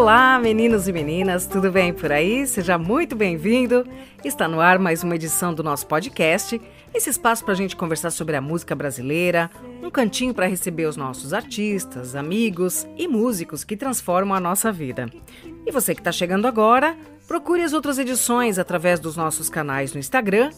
Olá, meninos e meninas, tudo bem por aí? Seja muito bem-vindo. Está no ar mais uma edição do nosso podcast, esse espaço para a gente conversar sobre a música brasileira, um cantinho para receber os nossos artistas, amigos e músicos que transformam a nossa vida. E você que está chegando agora, procure as outras edições através dos nossos canais no Instagram,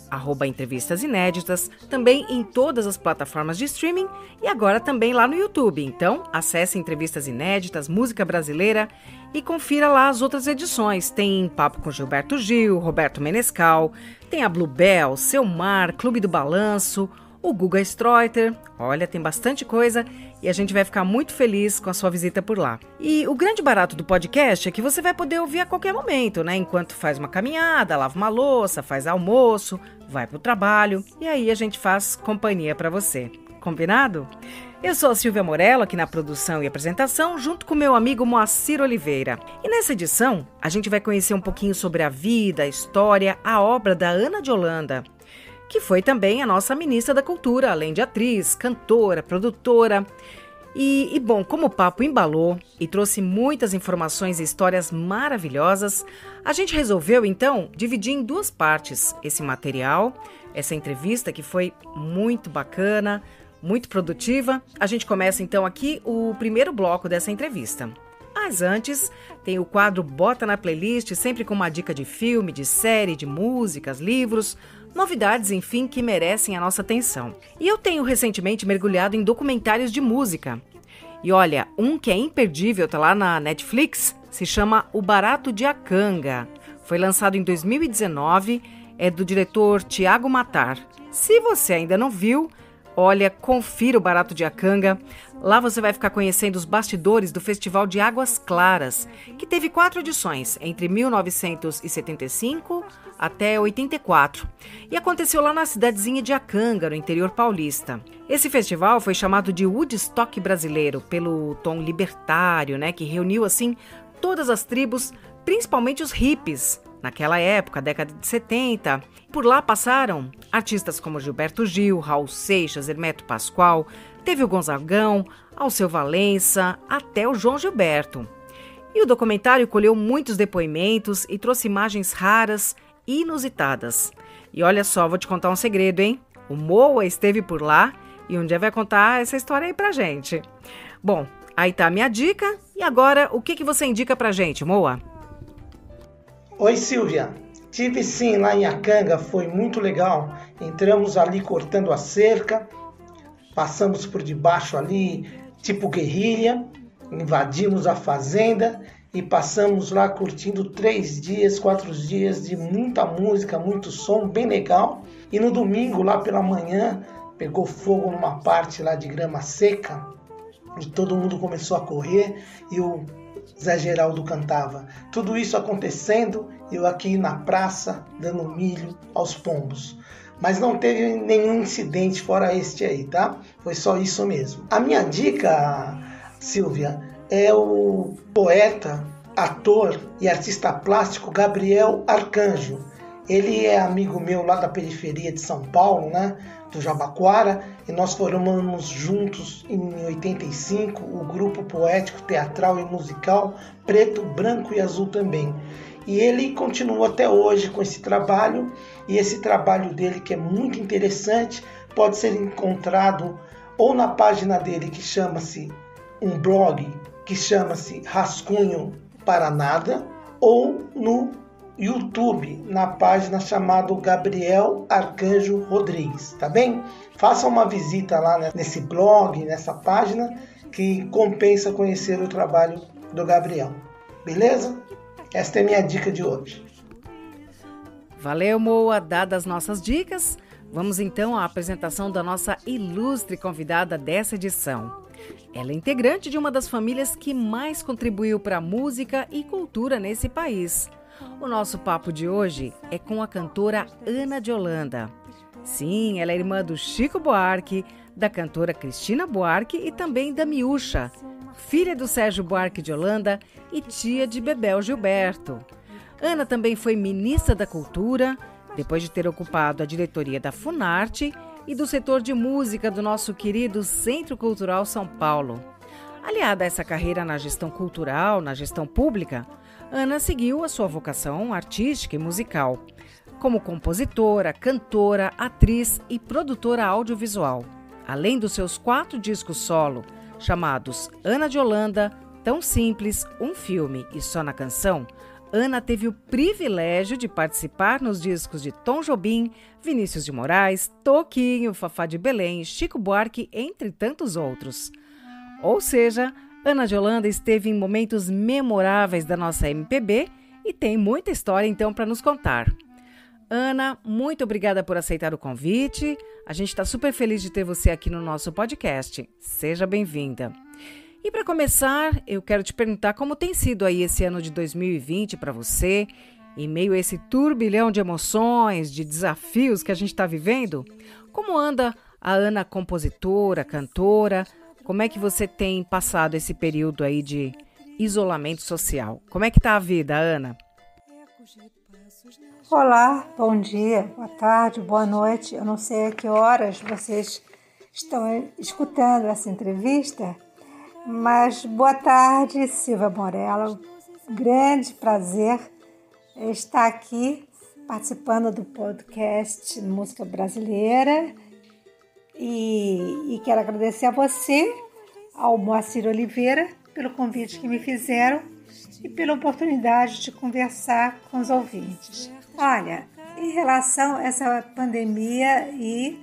@entrevistas inéditas, também em todas as plataformas de streaming e agora também lá no YouTube. Então, acesse Entrevistas Inéditas, Música Brasileira e confira lá as outras edições. Tem Papo com Gilberto Gil, Roberto Menescal, tem a Bluebell, Seu Mar, Clube do Balanço, o Guga Streuter. Olha, tem bastante coisa e a gente vai ficar muito feliz com a sua visita por lá. E o grande barato do podcast é que você vai poder ouvir a qualquer momento, né? Enquanto faz uma caminhada, lava uma louça, faz almoço, vai pro trabalho e aí a gente faz companhia para você. Combinado? Eu sou a Silvia Morello, aqui na produção e apresentação, junto com meu amigo Moacir Oliveira. E nessa edição, a gente vai conhecer um pouquinho sobre a vida, a história, a obra da Ana de Holanda, que foi também a nossa ministra da Cultura, além de atriz, cantora, produtora. E bom, como o papo embalou e trouxe muitas informações e histórias maravilhosas, a gente resolveu, então, dividir em duas partes esse material, essa entrevista que foi muito bacana, muito produtiva. A gente começa, então, aqui o primeiro bloco dessa entrevista. Mas antes, tem o quadro Bota na Playlist, sempre com uma dica de filme, de série, de músicas, livros, novidades, enfim, que merecem a nossa atenção. E eu tenho recentemente mergulhado em documentários de música. E olha, um que é imperdível, tá lá na Netflix, se chama O Barato de Akanga. Foi lançado em 2019, é do diretor Thiago Mattar. Se você ainda não viu, olha, confira o Barato de Akanga. Lá você vai ficar conhecendo os bastidores do Festival de Águas Claras, que teve 4 edições, entre 1975 até 84. E aconteceu lá na cidadezinha de Akanga, no interior paulista. Esse festival foi chamado de Woodstock brasileiro, pelo tom libertário, né, que reuniu, assim, todas as tribos, principalmente os hippies, naquela época, década de 70. Por lá passaram artistas como Gilberto Gil, Raul Seixas, Hermeto Pascoal, teve o Gonzagão, Alceu Valença, até o João Gilberto. E o documentário colheu muitos depoimentos e trouxe imagens raras e inusitadas. E olha só, vou te contar um segredo, hein? O Moa esteve por lá e um dia vai contar essa história aí pra gente. Bom, aí tá a minha dica. E agora, o que você indica pra gente, Moa? Oi, Silvia. Tive sim lá em Akanga, foi muito legal. Entramos ali cortando a cerca, passamos por debaixo ali, tipo guerrilha, invadimos a fazenda e passamos lá curtindo 3 dias, 4 dias de muita música, muito som, bem legal. E no domingo, lá pela manhã, pegou fogo numa parte lá de grama seca e todo mundo começou a correr e o Zé Geraldo cantava. Tudo isso acontecendo, eu aqui na praça, dando milho aos pombos. Mas não teve nenhum incidente fora este aí, tá? Foi só isso mesmo. A minha dica, Silvia, é o poeta, ator e artista plástico Gabriel Arcanjo. Ele é amigo meu lá da periferia de São Paulo, né? Do Jabaquara, e nós formamos juntos em 85 o grupo poético, teatral e musical Preto, Branco e Azul também. E ele continua até hoje com esse trabalho, e esse trabalho dele, que é muito interessante, pode ser encontrado ou na página dele, que chama-se um blog, que chama-se Rascunho para Nada, ou no YouTube, na página chamada Gabriel Arcanjo Rodrigues, tá bem? Faça uma visita lá nesse blog, nessa página, que compensa conhecer o trabalho do Gabriel. Beleza? Esta é a minha dica de hoje. Valeu, Moa. Dadas as nossas dicas, vamos então à apresentação da nossa ilustre convidada dessa edição. Ela é integrante de uma das famílias que mais contribuiu para a música e cultura nesse país. O nosso papo de hoje é com a cantora Ana de Holanda. Sim, ela é irmã do Chico Buarque, da cantora Cristina Buarque e também da Miúcha, filha do Sérgio Buarque de Holanda e tia de Bebel Gilberto. Ana também foi ministra da Cultura, depois de ter ocupado a diretoria da Funarte e do setor de música do nosso querido Centro Cultural São Paulo. Aliada a essa carreira na gestão cultural, na gestão pública, Ana seguiu a sua vocação artística e musical, como compositora, cantora, atriz e produtora audiovisual. Além dos seus 4 discos solo, chamados Ana de Holanda, Tão Simples, Um Filme e Só na Canção, Ana teve o privilégio de participar nos discos de Tom Jobim, Vinícius de Moraes, Toquinho, Fafá de Belém, Chico Buarque, entre tantos outros. Ou seja, Ana de Holanda esteve em momentos memoráveis da nossa MPB e tem muita história então para nos contar. Ana, muito obrigada por aceitar o convite. A gente está super feliz de ter você aqui no nosso podcast. Seja bem-vinda. E para começar, eu quero te perguntar como tem sido aí esse ano de 2020 para você, em meio a esse turbilhão de emoções, de desafios que a gente está vivendo. Como anda a Ana compositora, cantora? Como é que você tem passado esse período aí de isolamento social? Como é que está a vida, Ana? Olá, bom dia, boa tarde, boa noite. Eu não sei a que horas vocês estão escutando essa entrevista, mas boa tarde, Silvia Morello. Grande prazer estar aqui participando do podcast Música Brasileira e quero agradecer a você, ao Moacir Oliveira, pelo convite que me fizeram e pela oportunidade de conversar com os ouvintes. Olha, em relação a essa pandemia e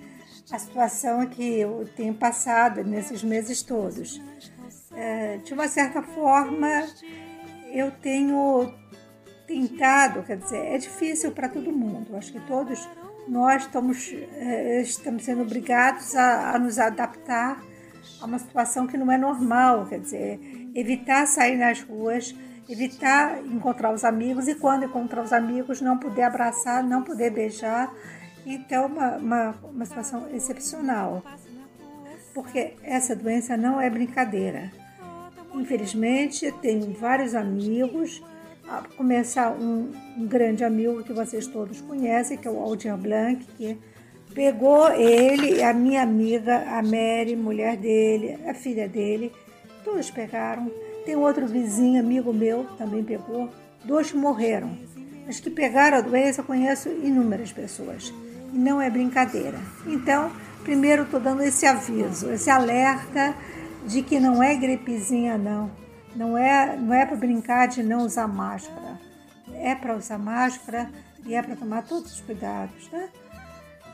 a situação que eu tenho passado nesses meses todos, de uma certa forma, eu tenho tentado, quer dizer, é difícil para todo mundo. Acho que todos nós estamos sendo obrigados a nos adaptar a uma situação que não é normal, quer dizer, evitar sair nas ruas, evitar encontrar os amigos e quando encontrar os amigos não poder abraçar, não poder beijar. Então, uma situação excepcional, porque essa doença não é brincadeira. Infelizmente, tenho vários amigos, a começar um grande amigo que vocês todos conhecem, que é o Aldir Blanc, que pegou ele, a minha amiga, a Mary, mulher dele, a filha dele, todos pegaram. Tem outro vizinho, amigo meu, também pegou. 2 morreram. Mas que pegaram a doença, eu conheço inúmeras pessoas. E não é brincadeira. Então, primeiro estou dando esse aviso, esse alerta de que não é gripezinha, não. Não é para brincar de não usar máscara. É para usar máscara e é para tomar todos os cuidados, né?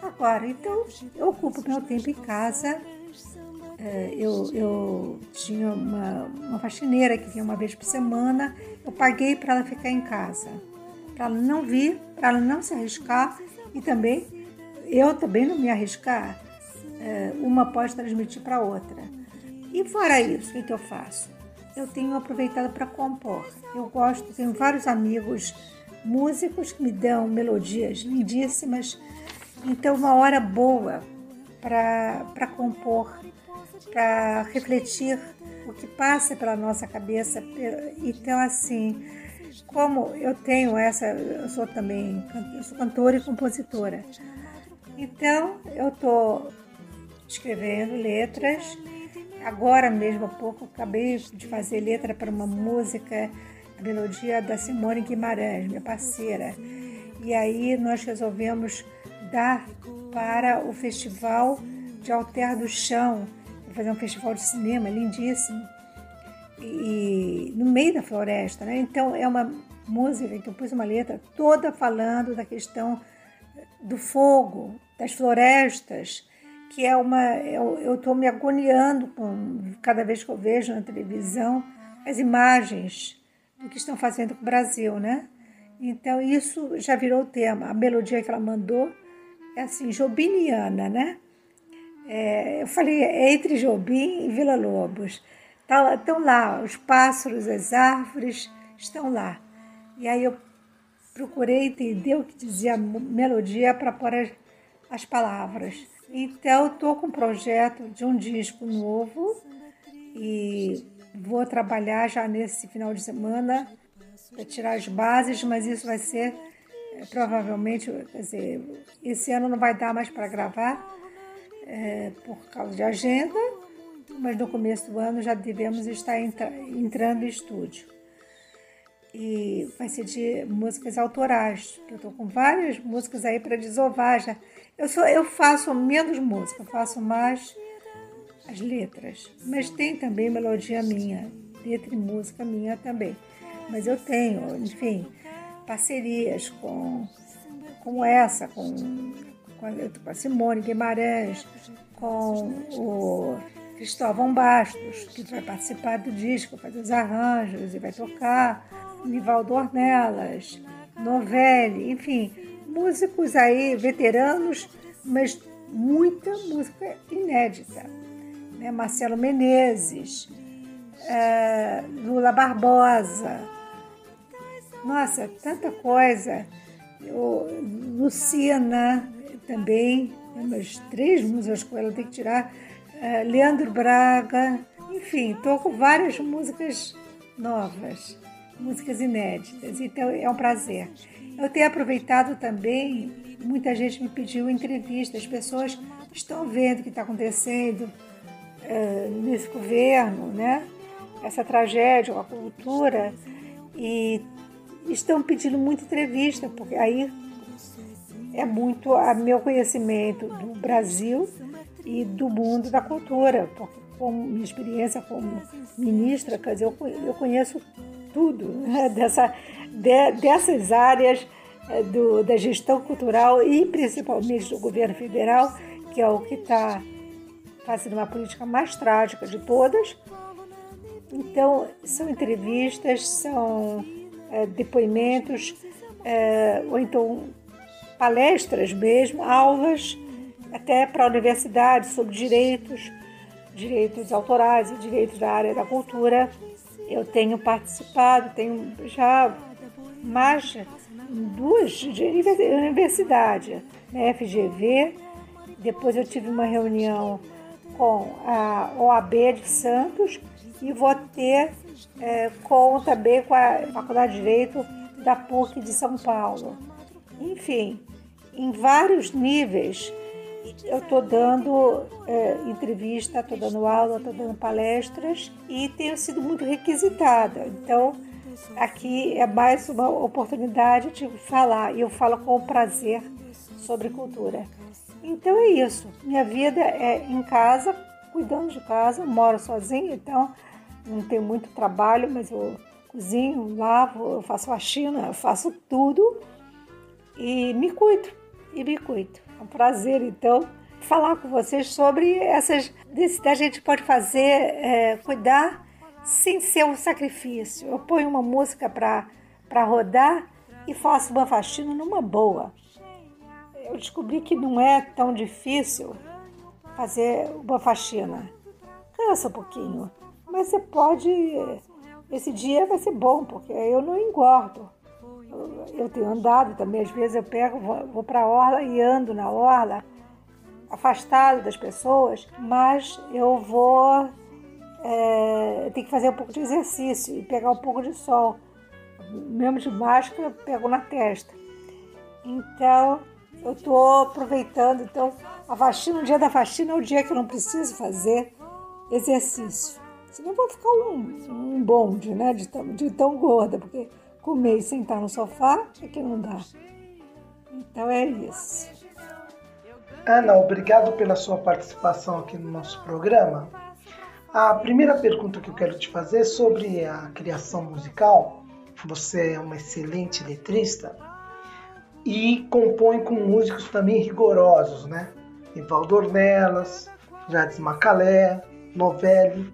Agora, então, eu ocupo meu tempo em casa. Eu tinha uma faxineira que vinha uma vez por semana. Eu paguei para ela ficar em casa, para ela não vir, para ela não se arriscar e também, eu também não me arriscar. Uma pode transmitir para outra. E fora isso, o que eu faço? Eu tenho aproveitado para compor. Eu tenho vários amigos músicos que me dão melodias lindíssimas. Então, uma hora boa para compor, para refletir o que passa pela nossa cabeça. Então, assim, como eu tenho eu sou cantora e compositora. Então, eu estou escrevendo letras. Agora mesmo, há pouco, acabei de fazer letra para uma música, a melodia da Simone Guimarães, minha parceira. E aí nós resolvemos dar para o Festival de Alter do Chão, fazer um festival de cinema lindíssimo, e no meio da floresta, né? Então é uma música que eu pus uma letra toda falando da questão do fogo, das florestas, que eu estou me agoniando cada vez que eu vejo na televisão as imagens do que estão fazendo com o Brasil, né? Então isso já virou o tema. A melodia que ela mandou é assim, jobiniana, né? Eu falei, entre Jobim e Vila Lobos. Estão lá, os pássaros, as árvores estão lá. E aí eu procurei entender o que dizia a melodia para pôr as palavras. Então, estou com um projeto de um disco novo e vou trabalhar já nesse final de semana para tirar as bases, mas isso vai ser provavelmente, quer dizer, esse ano não vai dar mais para gravar por causa de agenda, mas no começo do ano já devemos estar entrando em estúdio. E vai ser de músicas autorais, que eu estou com várias músicas aí para desovar já. Eu faço menos música, eu faço mais as letras, mas tem também melodia minha, letra e música minha também. Mas eu tenho, enfim, parcerias com essa, com a Simone Guimarães, com o Cristóvão Bastos, que vai participar do disco, fazer os arranjos e vai tocar, Nivaldo Ornelas, Novelli, enfim, músicos aí veteranos, mas muita música inédita. Né? Marcelo Menezes, Lula Barbosa, nossa, tanta coisa. Lucina também, umas 3 músicas com ela tem que tirar, Leandro Braga, enfim, estou com várias músicas novas, músicas inéditas, então é um prazer. Eu tenho aproveitado também, muita gente me pediu entrevista, as pessoas estão vendo o que está acontecendo nesse governo, né? Essa tragédia com a cultura, e estão pedindo muita entrevista, porque aí é muito a meu conhecimento do Brasil e do mundo da cultura, porque com minha experiência como ministra, quer dizer, eu conheço tudo, né, dessas áreas da gestão cultural e principalmente do governo federal, que é o que está fazendo uma política mais trágica de todas. Então, são entrevistas, são depoimentos, ou então palestras mesmo, aulas, até para a universidade sobre direitos autorais e direitos da área da cultura. Eu tenho participado, tenho já mais de 2 de universidade, na FGV. Depois eu tive uma reunião com a OAB de Santos e vou ter também com a Faculdade de Direito da PUC de São Paulo. Enfim, em vários níveis eu estou dando entrevista, estou dando aula, estou dando palestras e tenho sido muito requisitada. Então, aqui é mais uma oportunidade de falar, e eu falo com prazer sobre cultura. Então é isso, minha vida é em casa, cuidando de casa, moro sozinha, então não tenho muito trabalho, mas eu cozinho, lavo, eu faço faxina, eu faço tudo e me cuido. É um prazer, então, falar com vocês sobre essas necessidades que a gente pode fazer, cuidar sem ser um sacrifício. Eu ponho uma música para rodar e faço uma faxina numa boa. Eu descobri que não é tão difícil fazer uma faxina. Cansa um pouquinho, mas você pode... Esse dia vai ser bom, porque eu não engordo. Eu tenho andado também, às vezes eu vou para a orla e ando na orla, afastado das pessoas, mas eu vou ter que fazer um pouco de exercício e pegar um pouco de sol. Mesmo de máscara, eu pego na testa. Então, eu estou aproveitando. Então, o dia da faxina é o dia que eu não preciso fazer exercício. Senão eu vou ficar um bonde, né, de tão gorda, porque comer e sentar no sofá é que não dá. Então é isso. Ana, obrigado pela sua participação aqui no nosso programa. A primeira pergunta que eu quero te fazer é sobre a criação musical. Você é uma excelente letrista e compõe com músicos também rigorosos, né? Nivaldo Ornelas, Jades Macalé, Novelli.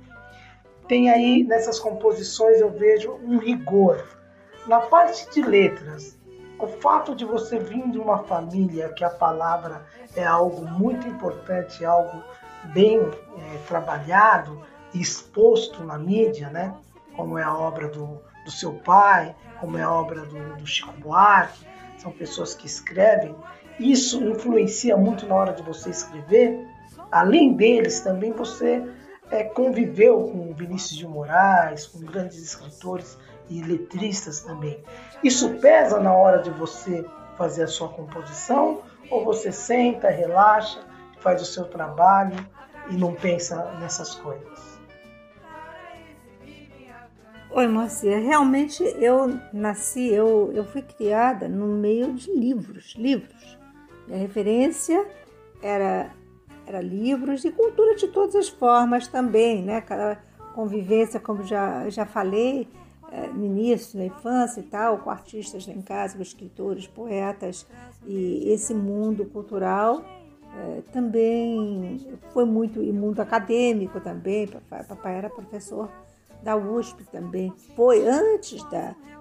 Tem aí, nessas composições, eu vejo um rigor. Na parte de letras, o fato de você vir de uma família que a palavra é algo muito importante, algo bem trabalhado e exposto na mídia, né? Como é a obra do seu pai, como é a obra do Chico Buarque, são pessoas que escrevem. Isso influencia muito na hora de você escrever. Além deles, também você conviveu com Vinícius de Moraes, com grandes escritores e letristas também. Isso pesa na hora de você fazer a sua composição? Ou você senta, relaxa, faz o seu trabalho e não pensa nessas coisas? Oi, Marcia. Realmente eu fui criada no meio de livros. Minha referência era livros e cultura de todas as formas também, né? Cada convivência, como já falei no início, na infância e tal, com artistas lá em casa, com escritores, poetas, e esse mundo cultural também foi muito, e mundo acadêmico também. Papai era professor da USP também. Foi antes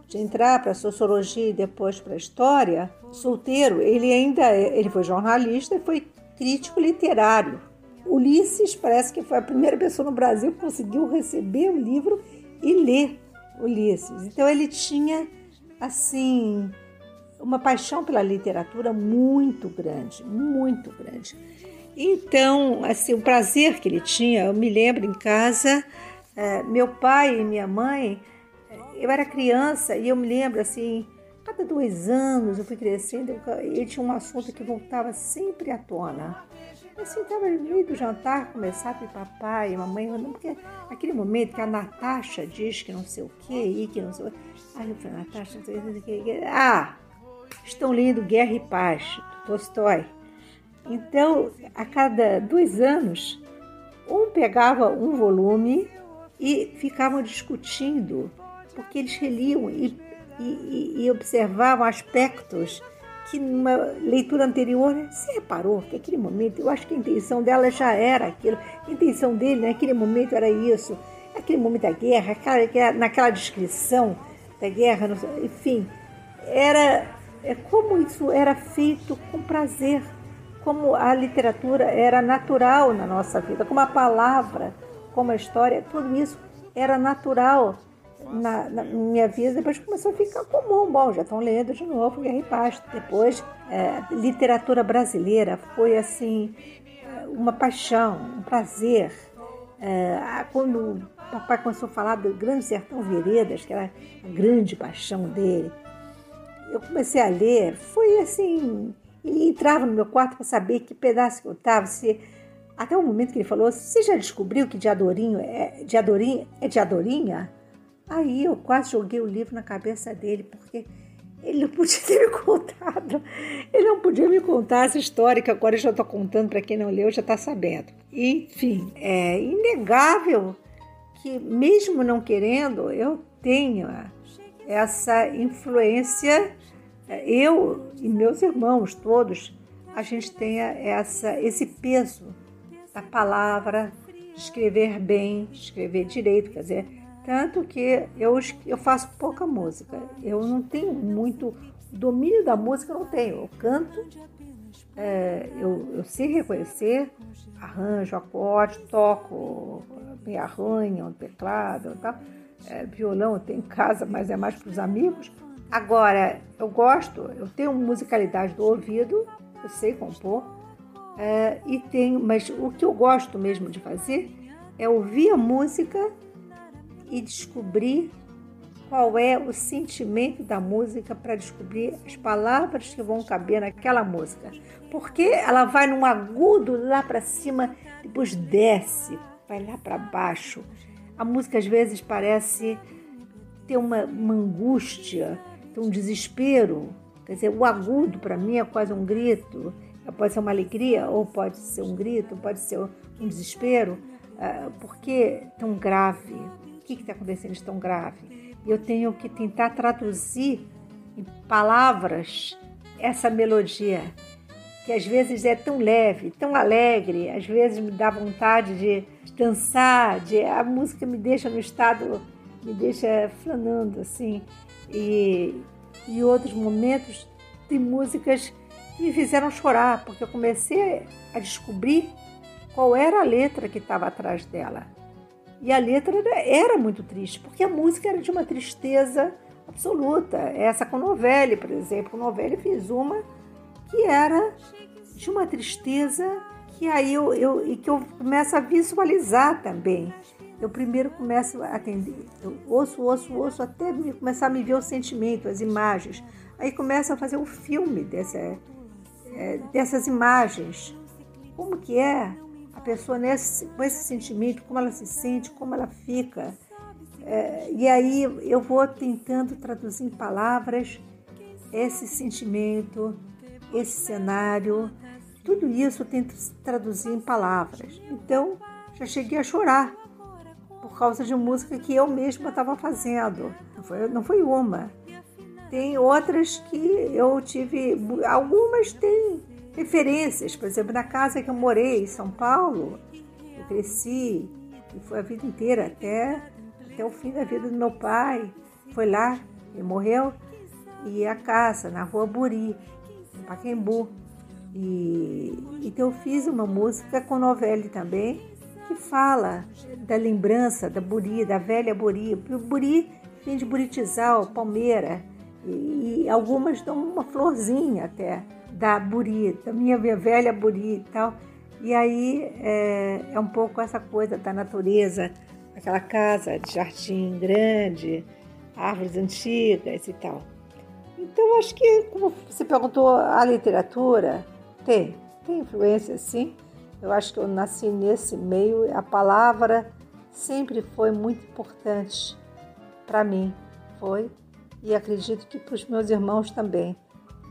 de entrar para a sociologia e depois para a história, solteiro, ele foi jornalista e foi crítico literário. Ulisses parece que foi a primeira pessoa no Brasil que conseguiu receber o livro e ler Ulisses. Então ele tinha, assim, uma paixão pela literatura muito grande, muito grande. Então, assim, o prazer que ele tinha, eu me lembro em casa, meu pai e minha mãe, eu era criança e eu me lembro, assim, cada 2 anos eu fui crescendo, ele tinha um assunto que voltava sempre à tona. Assim, estava no meio do jantar, começava e papai e mamãe, porque aquele momento que a Natasha diz que não sei o quê, e que não sei o quê. Aí eu falei, Natasha, não sei o quê. Estão lendo Guerra e Paz, do Tolstói. Então, a cada 2 anos, um pegava um volume e ficavam discutindo, porque eles reliam e observavam aspectos que numa leitura anterior, você reparou que naquele momento, eu acho que a intenção dela já era aquilo, a intenção dele naquele momento era isso, aquele momento da guerra, naquela descrição da guerra, enfim, como isso era feito com prazer, como a literatura era natural na nossa vida, como a palavra, como a história, tudo isso era natural na minha vida. Depois começou a ficar comum. Bom, já estão lendo de novo Guerra e Paz. Depois, literatura brasileira foi assim uma paixão, um prazer. Quando o papai começou a falar do Grande Sertão Veredas, que era a grande paixão dele, eu comecei a ler. Foi assim, ele entrava no meu quarto para saber que pedaço que eu estava, até o momento que ele falou, você já descobriu que Diadorinha é Diadorinha? Aí eu quase joguei o livro na cabeça dele, porque ele não podia ter me contado. Ele não podia me contar essa história que agora eu já estou contando para quem não leu, já está sabendo. Enfim, é inegável que mesmo não querendo, eu tenho essa influência, eu e meus irmãos todos, a gente tem esse peso da palavra, de escrever bem, de escrever direito, quer dizer, tanto que eu faço pouca música, eu não tenho muito domínio da música, eu não tenho, eu canto, eu sei reconhecer, arranjo, acorde, toco, me arranho, um teclado, tal. Violão eu tenho em casa, mas é mais para os amigos. Agora, eu tenho musicalidade do ouvido, eu sei compor, mas o que eu gosto mesmo de fazer é ouvir a música e descobrir qual é o sentimento da música, para descobrir as palavras que vão caber naquela música. Porque ela vai num agudo lá para cima, depois desce, vai lá para baixo. A música às vezes parece ter uma angústia, ter um desespero. Quer dizer, o agudo para mim é quase um grito. Pode ser uma alegria, ou pode ser um grito, pode ser um desespero. Porque é tão grave? O que está acontecendo de tão grave? Eu tenho que tentar traduzir em palavras essa melodia, que às vezes é tão leve, tão alegre, às vezes me dá vontade de dançar, a música me deixa no estado, me deixa flanando, assim. E outros momentos, tem músicas que me fizeram chorar, porque eu comecei a descobrir qual era a letra que estava atrás dela. E a letra era muito triste, porque a música era de uma tristeza absoluta. Essa com Novelli, por exemplo. Com Novelli fiz uma que era de uma tristeza que aí que eu começo a visualizar também. Eu primeiro começo a atender, eu ouço, até começar a me ver o sentimento, as imagens. Aí começo a fazer um filme dessas imagens. Como que é a pessoa com esse sentimento, como ela se sente, como ela fica. E aí eu vou tentando traduzir em palavras esse sentimento, esse cenário, tudo isso eu tento traduzir em palavras. Então, já cheguei a chorar por causa de música que eu mesma estava fazendo. Não foi uma. Tem outras que eu tive, algumas têm referências. Por exemplo, na casa que eu morei, em São Paulo, eu cresci, e foi a vida inteira, até o fim da vida do meu pai. Foi lá, ele morreu, e a casa, na Rua Buri, em Pacaembu. Então eu fiz uma música com Novelli também, que fala da lembrança da Buri, da velha Buri. O Buri vem de Buritizal, Palmeira, e algumas dão uma florzinha até da Buri, da minha velha Buri e tal. E aí é um pouco essa coisa da natureza, aquela casa de jardim grande, árvores antigas e tal. Então, acho que, como você perguntou, a literatura tem influência, sim. Eu acho que eu nasci nesse meio, a palavra sempre foi muito importante para mim, foi, e acredito que para os meus irmãos também.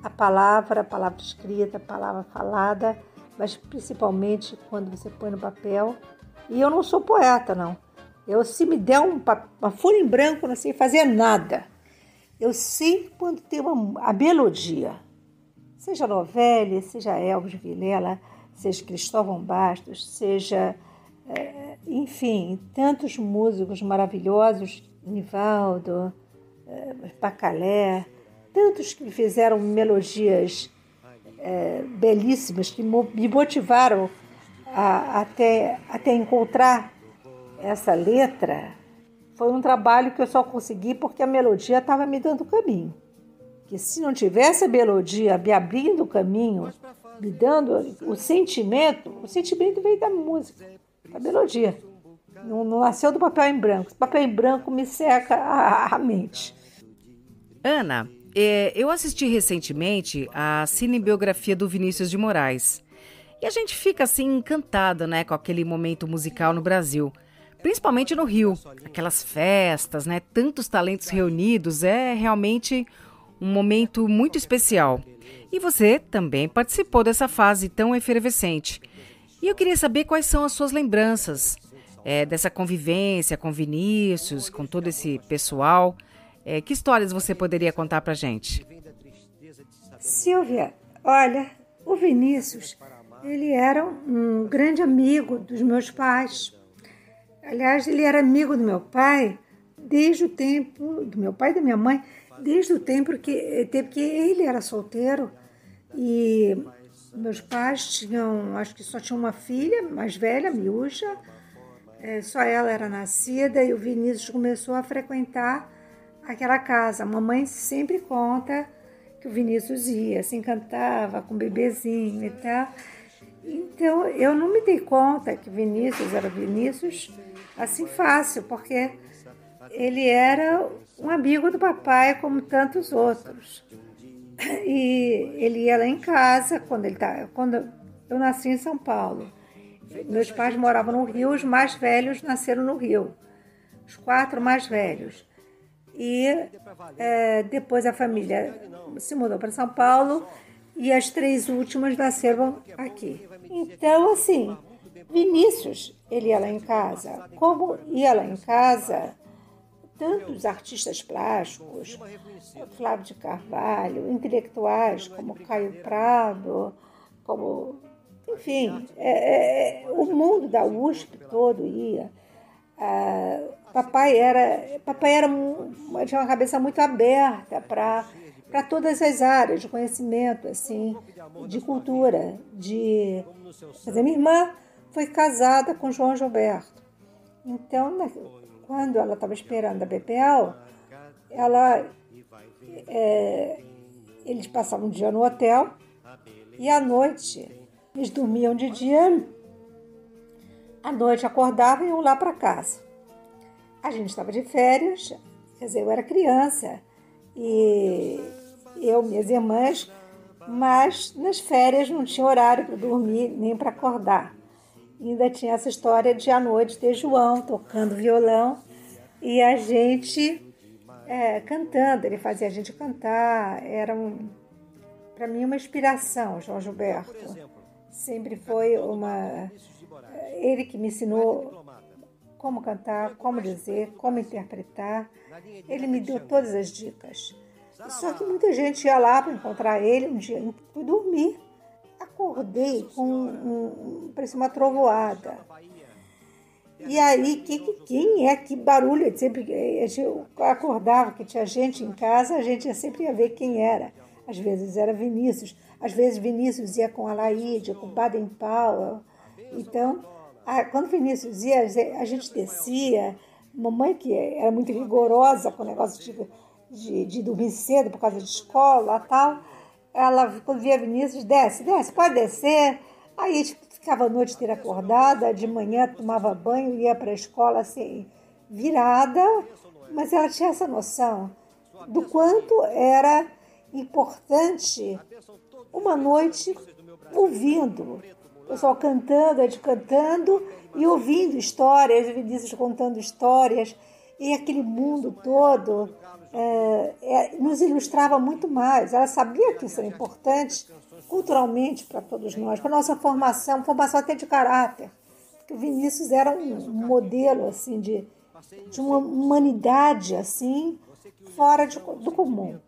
A palavra escrita, a palavra falada, mas principalmente quando você põe no papel. E eu não sou poeta, não. Se me der uma folha em branco, eu não sei fazer nada. Eu sei quando tem a melodia, seja Novelli, seja Elvis Vilela, seja Cristóvão Bastos, seja, enfim, tantos músicos maravilhosos, Nivaldo, Pacalé, tantos que fizeram melodias belíssimas, que me motivaram até encontrar essa letra. Foi um trabalho que eu só consegui porque a melodia estava me dando o caminho. Que se não tivesse a melodia me abrindo o caminho, me dando o sentimento veio da música, da melodia. Não nasceu do papel em branco. O papel em branco me seca a mente. Ana, eu assisti recentemente a cinebiografia do Vinícius de Moraes. E a gente fica assim encantada, né, com aquele momento musical no Brasil. Principalmente no Rio, aquelas festas, né? Tantos talentos reunidos, é realmente um momento muito especial. E você também participou dessa fase tão efervescente. E eu queria saber quais são as suas lembranças dessa convivência com Vinícius, com todo esse pessoal. Que histórias você poderia contar pra gente? Silvia, olha, o Vinícius, ele era um grande amigo dos meus pais. Aliás, ele era amigo do meu pai desde o tempo, do meu pai e da minha mãe, desde o tempo que ele era solteiro. E meus pais tinham, acho que só tinham uma filha mais velha, miúcha, só ela era nascida, e o Vinícius começou a frequentar aquela casa. A mamãe sempre conta que o Vinícius ia, se encantava com o bebezinho e tal. Então, eu não me dei conta que Vinícius era Vinícius assim fácil, porque ele era um amigo do papai como tantos outros. E ele ia lá em casa, quando eu nasci em São Paulo. Meus pais moravam no Rio, os mais velhos nasceram no Rio, os 4 mais velhos. E depois a família se mudou para São Paulo e as 3 últimas nasceram aqui. Então, assim, Vinícius, ele ia lá em casa, como ia lá em casa tantos artistas plásticos, Flávio de Carvalho, intelectuais como Caio Prado, como, enfim, o mundo da USP todo ia. Papai tinha uma cabeça muito aberta para todas as áreas de conhecimento, assim, de cultura. Minha irmã foi casada com João Gilberto. Então, quando ela estava esperando a BPL, eles passavam um dia no hotel e à noite eles dormiam de dia, à noite acordavam e iam lá para casa. A gente estava de férias, quer dizer, eu era criança, e minhas irmãs, mas nas férias não tinha horário para dormir nem para acordar. E ainda tinha essa história de à noite ter João tocando violão e a gente cantando. Ele fazia a gente cantar. Era, para mim, uma inspiração, João Gilberto. Sempre foi ele que me ensinou como cantar, como dizer, como interpretar. Ele me deu todas as dicas. Só que muita gente ia lá para encontrar ele. Um dia eu fui dormir, acordei com parecia uma trovoada. E aí, quem é? Que barulho? Eu acordava que tinha gente em casa, a gente sempre ia ver quem era. Às vezes era Vinícius, às vezes Vinícius ia com a Laíde, com o Baden Powell. Então, quando Vinícius ia, a gente descia. Mamãe, que era muito rigorosa com o negócio de dormir cedo por causa de escola e tal, ela, quando via Vinícius, desce, pode descer. Aí a gente ficava a noite inteira acordada, de manhã tomava banho, ia para a escola assim, virada, mas ela tinha essa noção do quanto era importante uma noite ouvindo, o pessoal cantando, a gente cantando e ouvindo histórias, Vinícius contando histórias, e aquele mundo todo nos ilustrava muito mais. Ela sabia que isso era importante culturalmente para todos nós, para a nossa formação até de caráter. Porque o Vinícius era um modelo assim, de uma humanidade assim, fora do comum.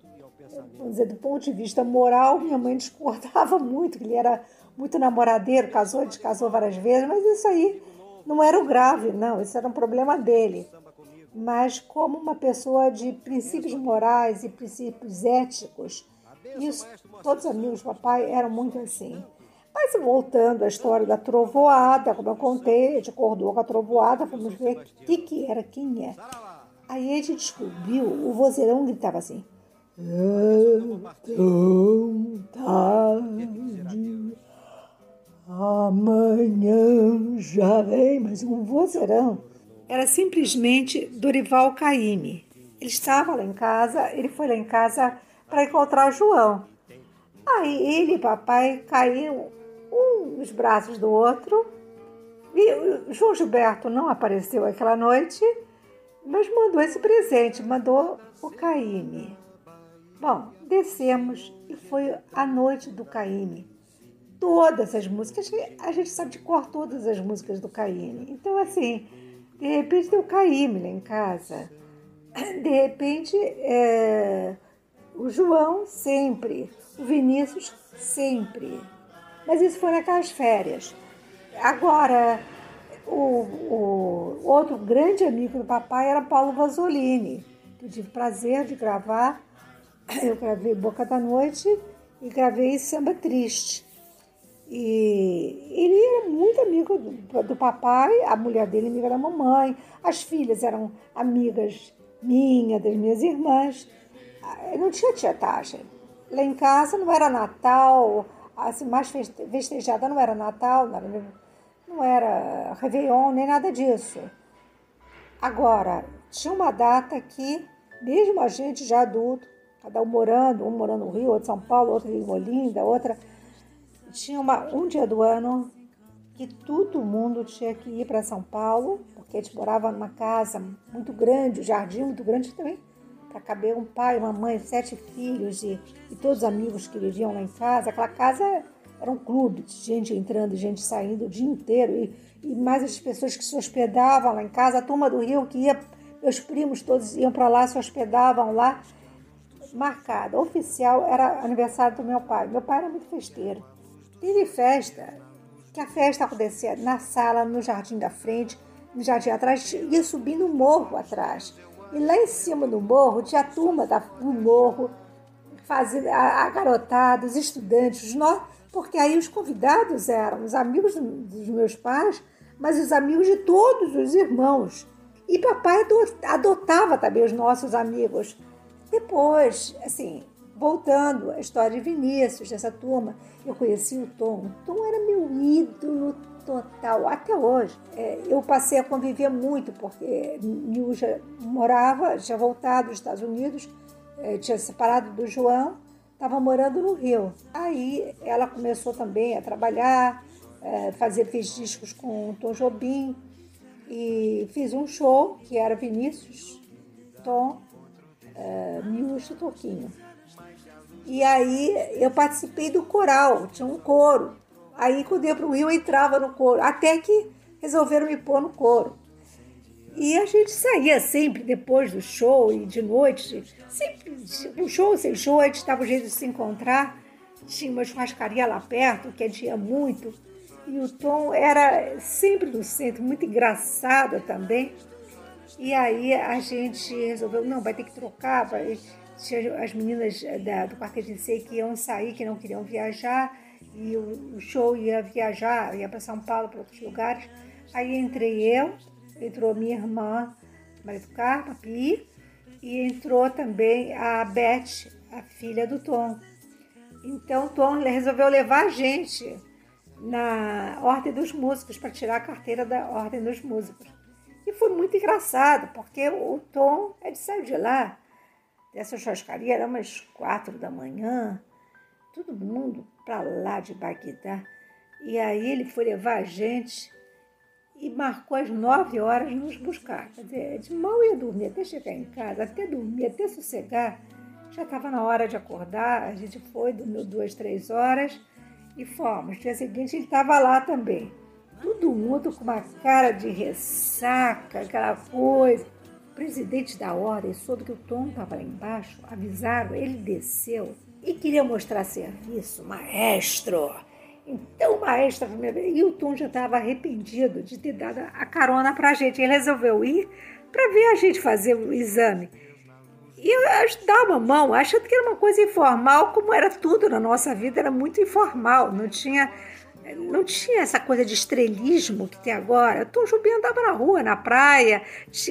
Vamos dizer, do ponto de vista moral, minha mãe discordava muito, que ele era muito namoradeiro, casou várias vezes, mas isso aí não era o grave, não, isso era um problema dele. Mas como uma pessoa de princípios morais e princípios éticos, isso, todos os amigos do papai eram muito assim. Mas voltando à história da trovoada, como eu contei, a gente acordou com a trovoada, fomos ver o que era, quem é. Aí a gente descobriu, o vozeirão gritava assim: é tão tarde, amanhã já vem. Mas um vozeirão. Era simplesmente Dorival Caymmi. Ele estava lá em casa, ele foi lá em casa para encontrar João. Aí ele e papai caíram um nos braços do outro. E o João Gilberto não apareceu aquela noite, mas mandou esse presente, mandou o Caymmi. Bom, descemos e foi a noite do Caymmi. Todas as músicas, a gente sabe de cor todas as músicas do Caymmi. Então, assim, de repente tem o Caymmi lá em casa. De repente, o João sempre, o Vinícius sempre. Mas isso foi naquelas férias. Agora, o outro grande amigo do papai era Paulo Vasolini, que eu tive o prazer de gravar. Eu gravei Boca da Noite e gravei Samba Triste. E ele era muito amigo do papai, a mulher dele amiga da mamãe, as filhas eram amigas das minhas irmãs. Não tinha tietagem. Lá em casa não era Natal, assim, mais festejada não era Natal, não era Réveillon, nem nada disso. Agora, tinha uma data que, mesmo a gente já adulto, cada um morando no Rio, outro em São Paulo, outro em Olinda, outra... Tinha um dia do ano que todo mundo tinha que ir para São Paulo, porque a gente morava numa casa muito grande, um jardim muito grande também, para caber um pai, uma mãe, 7 filhos e todos os amigos que viviam lá em casa. Aquela casa era um clube de gente entrando e gente saindo o dia inteiro, e mais as pessoas que se hospedavam lá em casa, a turma do Rio que ia, meus primos todos iam para lá, se hospedavam lá. Marcada, oficial, era aniversário do meu pai. Meu pai era muito festeiro. Teve festa, que a festa acontecia na sala, no jardim da frente, no jardim atrás, ia subindo um morro atrás. E lá em cima do morro tinha a turma do morro, a garotada, os estudantes, porque aí os convidados eram os amigos dos meus pais, mas os amigos de todos os irmãos. E papai adotava também os nossos amigos. Depois, assim, voltando à história de Vinícius, dessa turma, eu conheci o Tom. O Tom era meu ídolo total, até hoje. Eu passei a conviver muito, porque Nil já tinha voltado dos Estados Unidos, tinha separado do João, estava morando no Rio. Aí ela começou também a trabalhar, fiz discos com o Tom Jobim e fiz um show que era Vinícius, Tom, Miúcho e Toquinho. E aí eu participei do coral, tinha um coro. Aí quando eu ia para o Rio eu entrava no coro, até que resolveram me pôr no coro. E a gente saía sempre depois do show e de noite, sempre, um show sem show, a gente dava um jeito de se encontrar. Tinha uma churrascaria lá perto, que adia muito. E o Tom era sempre no centro, muito engraçado também. E aí a gente resolveu, não, vai ter que trocar. Tinha as meninas do Quarteto Ensay que iam sair, que não queriam viajar. E o show ia viajar, ia para São Paulo, para outros lugares. Aí entrou minha irmã, Maria do Carmo, Pi, e entrou também a Beth, a filha do Tom. Então o Tom resolveu levar a gente na Ordem dos Músicos, para tirar a carteira da Ordem dos Músicos. E foi muito engraçado, porque o Tom, ele saiu de lá, dessa churrascaria, era umas 4 da manhã, todo mundo para lá de Bagdá. E aí ele foi levar a gente e marcou às 9 horas nos buscar. Quer dizer, de mal ia dormir até chegar em casa, até dormir, até sossegar. Já estava na hora de acordar, a gente foi, dormiu 2, 3 horas e fomos. No dia seguinte ele estava lá também. Todo mundo com uma cara de ressaca, aquela coisa. O presidente da ordem soube que o Tom estava lá embaixo, avisaram, ele desceu e queria mostrar serviço, maestro. Então o maestro, e o Tom já estava arrependido de ter dado a carona para a gente. Ele resolveu ir para ver a gente fazer o exame. E eu dava a mão, achando que era uma coisa informal, como era tudo na nossa vida, era muito informal. Não tinha essa coisa de estrelismo que tem agora. O Tom Jobim andava na rua, na praia,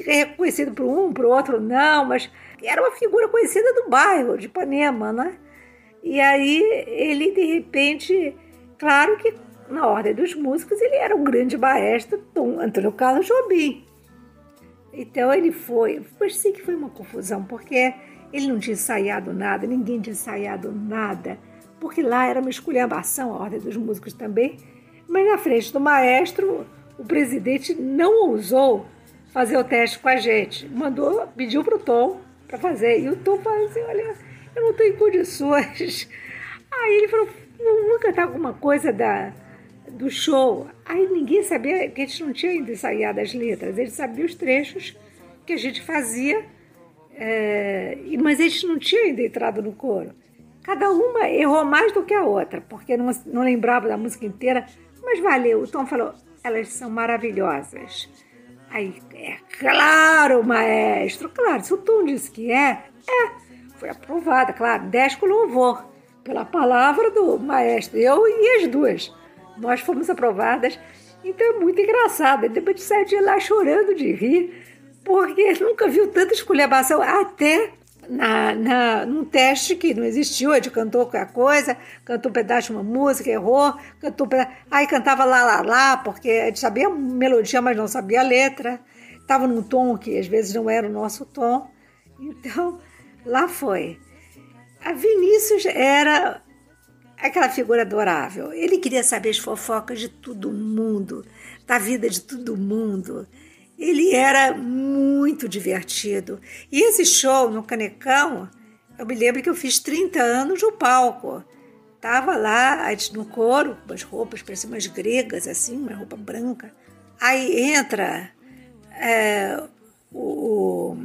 reconhecido por um, por outro não, mas era uma figura conhecida do bairro, de Ipanema, né? E aí ele, de repente, claro que na Ordem dos Músicos ele era um grande maestro, Tom Antônio Carlos Jobim. Então ele foi, mas sim que foi uma confusão, porque ele não tinha ensaiado nada, ninguém tinha ensaiado nada, porque lá era uma esculhambação, a Ordem dos Músicos também, mas na frente do maestro, o presidente não ousou fazer o teste com a gente, pediu para o Tom para fazer, e o Tom falou assim, olha, eu não estou em condições. Aí ele falou, vamos cantar alguma coisa do show. Aí ninguém sabia, que a gente não tinha ainda ensaiado as letras, ele sabia os trechos que a gente fazia, mas a gente não tinha ainda entrado no coro. Cada uma errou mais do que a outra, porque não lembrava da música inteira, mas valeu. O Tom falou, elas são maravilhosas. Aí, claro, maestro, claro, se o Tom disse que foi aprovada, claro, 10 com louvor, pela palavra do maestro, eu e as duas. Nós fomos aprovadas, então é muito engraçado. Depois de sair de lá chorando de rir, porque nunca viu tanta esculhambação, até num teste que não existiu, a gente cantou qualquer coisa, cantou um pedaço de uma música, errou, cantou um pedaço, aí cantava lá, porque a gente sabia a melodia, mas não sabia a letra, estava num tom que às vezes não era o nosso tom, então lá foi. A Vinícius era aquela figura adorável. Ele queria saber as fofocas de todo mundo, da vida de todo mundo. Ele era muito divertido. E esse show no Canecão, eu me lembro que eu fiz 30 anos no palco. Estava lá, no coro, com as roupas, pareciam umas gregas, assim, uma roupa branca. Aí entra o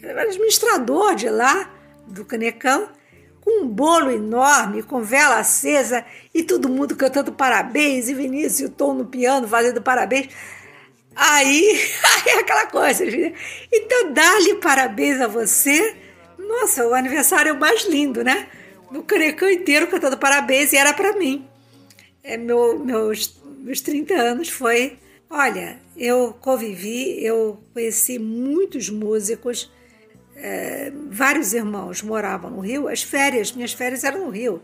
administrador de lá, do Canecão, com um bolo enorme, com vela acesa, e todo mundo cantando parabéns, e Vinícius e o Tom no piano fazendo parabéns. Aí aquela coisa, então dá-lhe parabéns a você. Nossa, o aniversário mais lindo, né? No Canecão inteiro cantando parabéns, e era para mim. Meus 30 anos foi... Olha, eu convivi, eu conheci muitos músicos, vários irmãos moravam no Rio, minhas férias eram no Rio.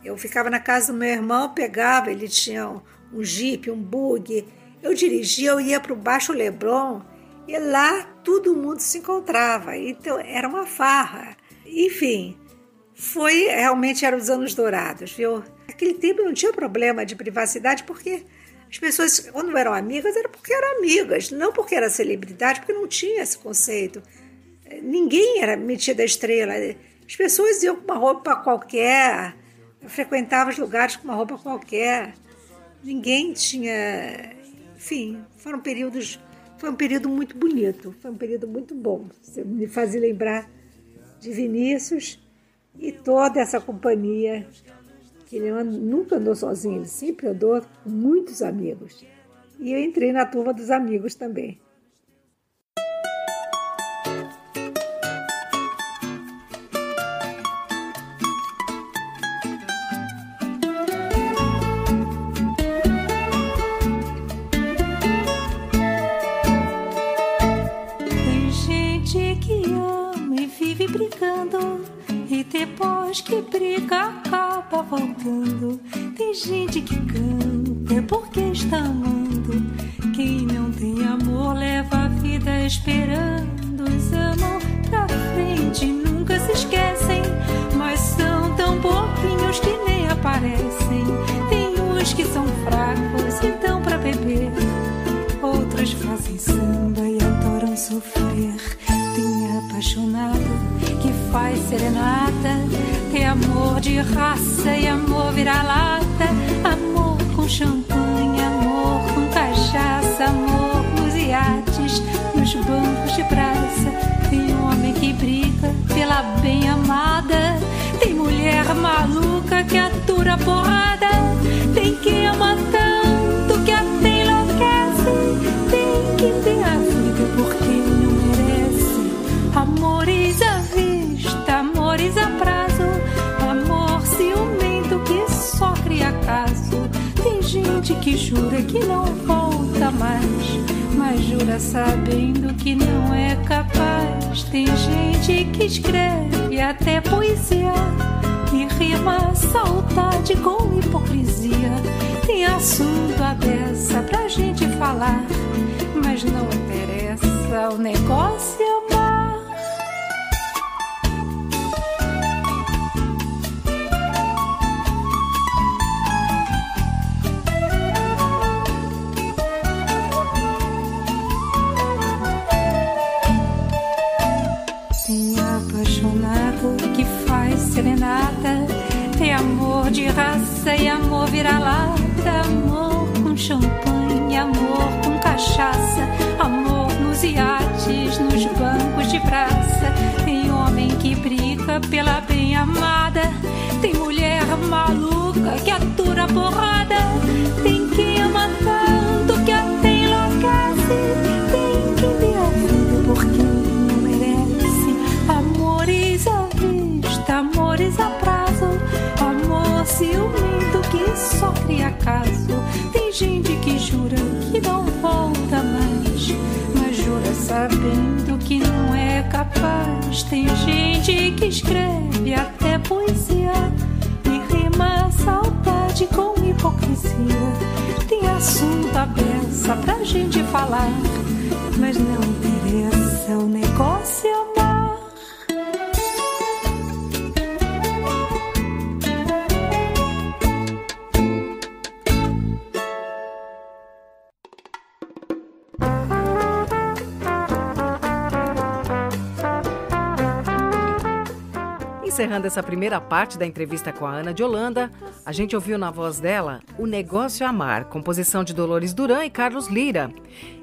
Eu ficava na casa do meu irmão, pegava, ele tinha um Jeep, um bug, eu dirigia, eu ia para o Baixo Leblon, e lá todo mundo se encontrava, então era uma farra. Enfim, Realmente eram os anos dourados, viu? Naquele tempo não tinha problema de privacidade, porque as pessoas, quando eram amigas, era porque eram amigas, não porque era celebridade, porque não tinha esse conceito. Ninguém era metida estrela. As pessoas iam com uma roupa qualquer, frequentavam os lugares com uma roupa qualquer. Ninguém tinha... Enfim, foi um período muito bonito, foi um período muito bom. Você me fazia lembrar de Vinícius e toda essa companhia, que ele nunca andou sozinho, ele sempre andou com muitos amigos. E eu entrei na turma dos amigos também. Tem gente que ama e vive brigando, e depois que briga acaba voltando. Tem gente que canta porque está amando. Quem não tem amor leva a vida esperando. Os amam pra frente, nunca se esquecem, mas são tão pouquinhos que nem aparecem. Tem uns que são fracos e dão pra beber, outros fazem samba e adoram sofrer. Tem apaixonado que faz serenata, tem amor de raça e amor vira-lata, amor com champanhe, amor com cachaça, amor nos iates, nos bancos de praça. Tem homem que briga pela bem-amada, tem mulher maluca que atura a porrada, tem quem ama tanto que até enlouquece, tem que ter a vida por quem não merece. Amores à vista, amores a prazo, amor ciumento que só cria caso. Tem gente que jura que não volta mais, mas jura sabendo que não é capaz. Tem gente que escreve até poesia e rima saudade com hipocrisia. Tem assunto à beça pra gente falar, mas não interessa, o negócio é amar. Tem apaixonado que faz serenata, tem amor de raça e amor vira-lata, amor com champanhe, amor com cachaça, amor nos iates, nos bancos de praça. Tem homem que briga pela bem-amada, tem mulher maluca que atura a porrada, tem quem ama tanto que até enlouquece, tem quem dê a vida por quem não merece. Amores à vista, amores a prazo, amor ciumento que só cria caso. Tem gente que jura que não volta mais, mas jura sabendo que não é capaz. Tem gente que escreve até poesia e rima saudade com hipocrisia. Tem assunto à beça pra gente falar, mas não interessa, o negócio é amar. Encerrando essa primeira parte da entrevista com a Ana de Holanda, a gente ouviu na voz dela O Negócio é Amar, composição de Dolores Duran e Carlos Lira.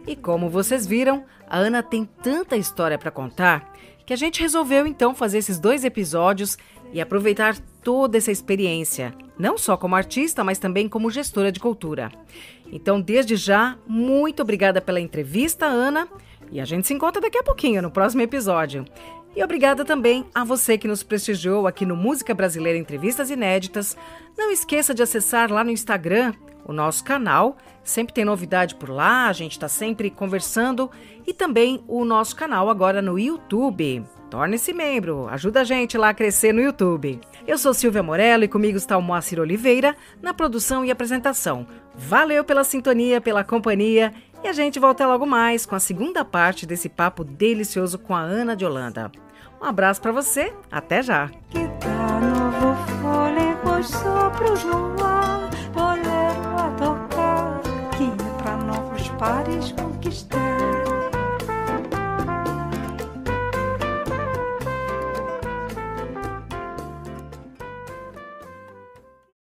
E como vocês viram, a Ana tem tanta história para contar que a gente resolveu então fazer esses 2 episódios e aproveitar toda essa experiência, não só como artista, mas também como gestora de cultura. Então, desde já, muito obrigada pela entrevista, Ana, e a gente se encontra daqui a pouquinho, no próximo episódio. E obrigada também a você que nos prestigiou aqui no Música Brasileira Entrevistas Inéditas. Não esqueça de acessar lá no Instagram o nosso canal. Sempre tem novidade por lá, a gente está sempre conversando. E também o nosso canal agora no YouTube. Torne-se membro, ajuda a gente lá a crescer no YouTube. Eu sou Silvia Morello e comigo está o Moacir Oliveira na produção e apresentação. Valeu pela sintonia, pela companhia. E a gente volta logo mais com a segunda parte desse papo delicioso com a Ana de Holanda. Um abraço para você, até já! pares conquistar.